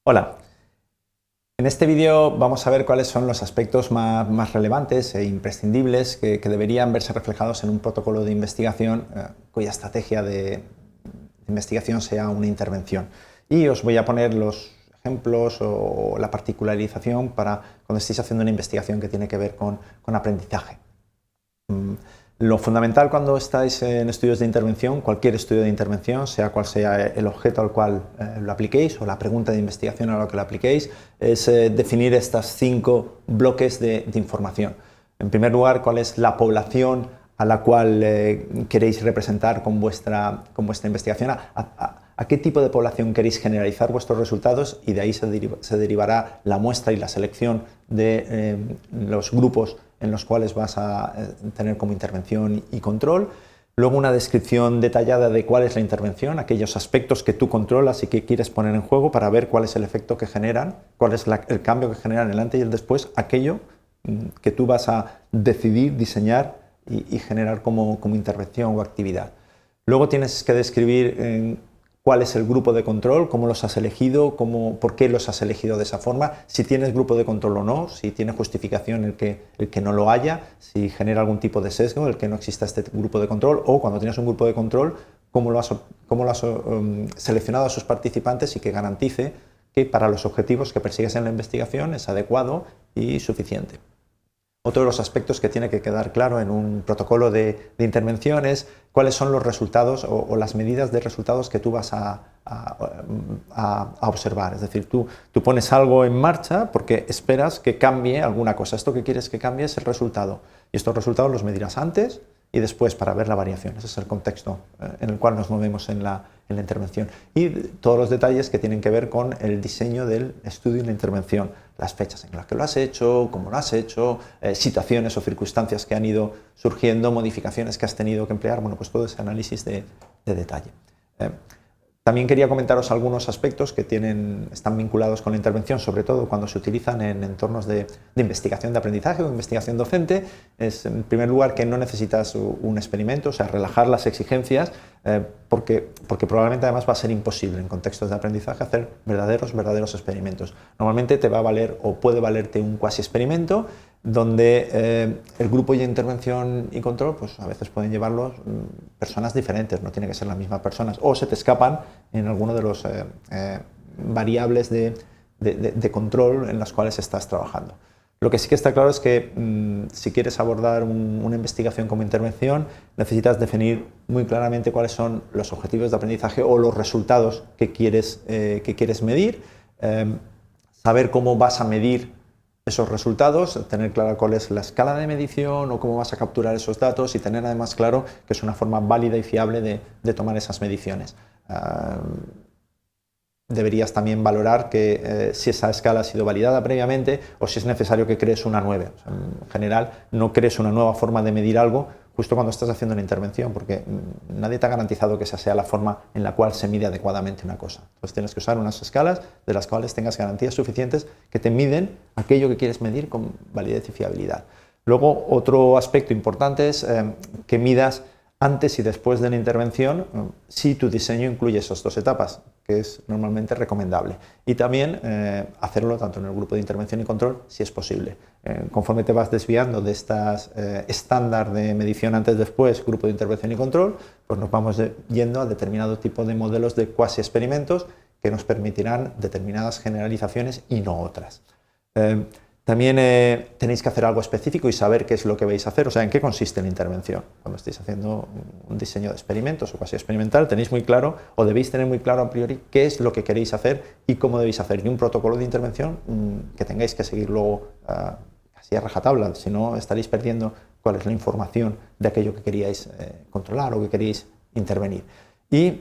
Hola, en este vídeo vamos a ver cuáles son los aspectos más relevantes e imprescindibles que deberían verse reflejados en un protocolo de investigación cuya estrategia de investigación sea una intervención. Y os voy a poner los ejemplos o la particularización para cuando estéis haciendo una investigación que tiene que ver con aprendizaje. Lo fundamental cuando estáis en estudios de intervención, cualquier estudio de intervención, sea cual sea el objeto al cual lo apliquéis o la pregunta de investigación a la que lo apliquéis, es definir estos 5 bloques de información. En primer lugar, cuál es la población a la cual queréis representar con vuestra investigación, a qué tipo de población queréis generalizar vuestros resultados, y de ahí se derivará la muestra y la selección de los grupos en los cuales vas a tener como intervención y control. Luego una descripción detallada de cuál es la intervención, aquellos aspectos que tú controlas y que quieres poner en juego para ver cuál es el efecto que generan, cuál es el cambio que generan el antes y el después, aquello que tú vas a decidir, diseñar y generar como intervención o actividad. Luego tienes que describir cuál es el grupo de control, cómo los has elegido, por qué los has elegido de esa forma, si tienes grupo de control o no, si tiene justificación el que no lo haya, si genera algún tipo de sesgo el que no exista este grupo de control, o cuando tienes un grupo de control, cómo lo has seleccionado a sus participantes y que garantice que para los objetivos que persigues en la investigación es adecuado y suficiente. Otro de los aspectos que tiene que quedar claro en un protocolo de intervención es cuáles son los resultados o las medidas de resultados que tú vas a observar. Es decir, tú pones algo en marcha porque esperas que cambie alguna cosa. Esto que quieres que cambie es el resultado. Y estos resultados los medirás antes y después para ver la variación. Ese es el contexto en el cual nos movemos en la intervención. Y todos los detalles que tienen que ver con el diseño del estudio y la intervención. Las fechas en las que lo has hecho, cómo lo has hecho, situaciones o circunstancias que han ido surgiendo, modificaciones que has tenido que emplear, bueno, pues todo ese análisis de detalle. También quería comentaros algunos aspectos que están vinculados con la intervención, sobre todo cuando se utilizan en entornos de investigación de aprendizaje o investigación docente. Es, en primer lugar, que no necesitas un experimento, o sea, relajar las exigencias, porque probablemente además va a ser imposible en contextos de aprendizaje hacer verdaderos experimentos. Normalmente te va a valer o puede valerte un cuasi experimento, donde el grupo de intervención y control pues a veces pueden llevarlos personas diferentes, no tiene que ser las mismas personas, o se te escapan en alguno de los variables de control en las cuales estás trabajando. Lo que sí que está claro es que si quieres abordar una investigación como intervención, necesitas definir muy claramente cuáles son los objetivos de aprendizaje o los resultados que quieres medir, saber cómo vas a medir esos resultados, tener clara cuál es la escala de medición o cómo vas a capturar esos datos, y tener además claro que es una forma válida y fiable de tomar esas mediciones. Deberías también valorar que si esa escala ha sido validada previamente o si es necesario que crees una nueva. O sea, en general, no crees una nueva forma de medir algo justo cuando estás haciendo una intervención, porque nadie te ha garantizado que esa sea la forma en la cual se mide adecuadamente una cosa. Entonces tienes que usar unas escalas de las cuales tengas garantías suficientes que te miden aquello que quieres medir con validez y fiabilidad. Luego, otro aspecto importante es que midas antes y después de la intervención si tu diseño incluye esas 2 etapas, que es normalmente recomendable. Y también hacerlo tanto en el grupo de intervención y control, si es posible. Conforme te vas desviando de estas estándar de medición antes-después, grupo de intervención y control, pues nos vamos yendo a determinado tipo de modelos de cuasi experimentos que nos permitirán determinadas generalizaciones y no otras. También tenéis que hacer algo específico y saber qué es lo que vais a hacer, o sea, en qué consiste la intervención. Cuando estéis haciendo un diseño de experimentos o cuasi experimental, tenéis muy claro, o debéis tener muy claro a priori, qué es lo que queréis hacer y cómo debéis hacer. Y un protocolo de intervención que tengáis que seguir luego casi a rajatabla, si no estaréis perdiendo cuál es la información de aquello que queríais controlar o que queríais intervenir. Y,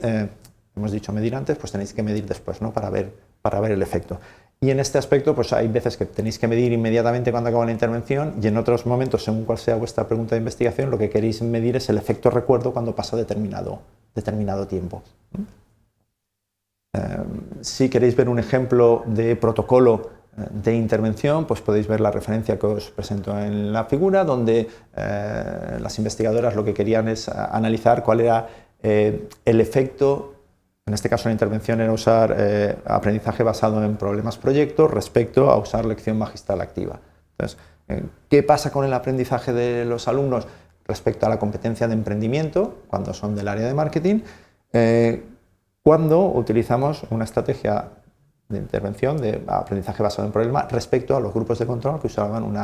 hemos dicho medir antes, pues tenéis que medir después, ¿no? para ver el efecto. Y en este aspecto, pues hay veces que tenéis que medir inmediatamente cuando acaba la intervención, y en otros momentos, según cuál sea vuestra pregunta de investigación, lo que queréis medir es el efecto recuerdo cuando pasa determinado tiempo. Si queréis ver un ejemplo de protocolo de intervención, pues podéis ver la referencia que os presento en la figura, donde las investigadoras lo que querían es analizar cuál era el efecto En este caso la intervención era usar aprendizaje basado en problemas proyectos respecto a usar lección magistral activa. Entonces, ¿qué pasa con el aprendizaje de los alumnos respecto a la competencia de emprendimiento cuando son del área de marketing? Cuando utilizamos una estrategia de intervención de aprendizaje basado en problemas respecto a los grupos de control que usaban un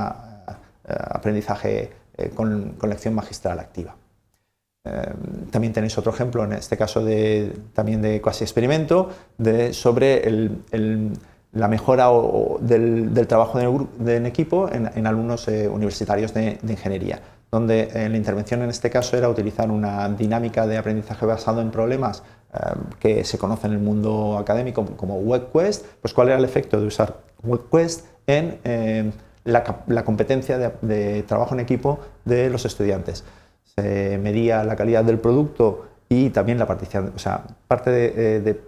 aprendizaje con lección magistral activa. También tenéis otro ejemplo, en este caso también de cuasi experimento, sobre la mejora del trabajo en equipo en alumnos universitarios de ingeniería, donde la intervención en este caso era utilizar una dinámica de aprendizaje basado en problemas que se conoce en el mundo académico como WebQuest. Pues ¿cuál era el efecto de usar WebQuest en la competencia de trabajo en equipo de los estudiantes? Se medía la calidad del producto y también la participación, o sea, parte de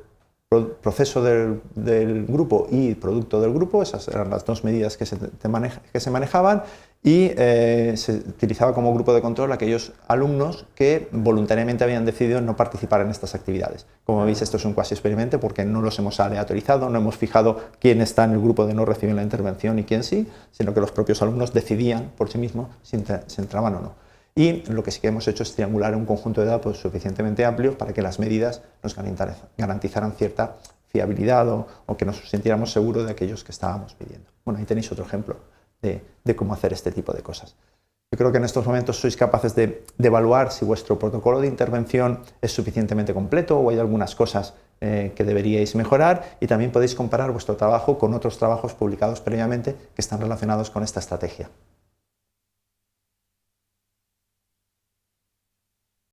proceso del grupo y producto del grupo. Esas eran las dos medidas que se manejaban, y se utilizaba como grupo de control aquellos alumnos que voluntariamente habían decidido no participar en estas actividades. Como veis, esto es un cuasi experimento porque no los hemos aleatorizado, no hemos fijado quién está en el grupo de no recibir la intervención y quién sí, sino que los propios alumnos decidían por sí mismos si entraban o no. Y lo que sí que hemos hecho es triangular un conjunto de datos suficientemente amplio para que las medidas nos garantizaran cierta fiabilidad o que nos sintiéramos seguros de aquellos que estábamos pidiendo. Bueno, ahí tenéis otro ejemplo de cómo hacer este tipo de cosas. Yo creo que en estos momentos sois capaces de evaluar si vuestro protocolo de intervención es suficientemente completo o hay algunas cosas que deberíais mejorar, y también podéis comparar vuestro trabajo con otros trabajos publicados previamente que están relacionados con esta estrategia.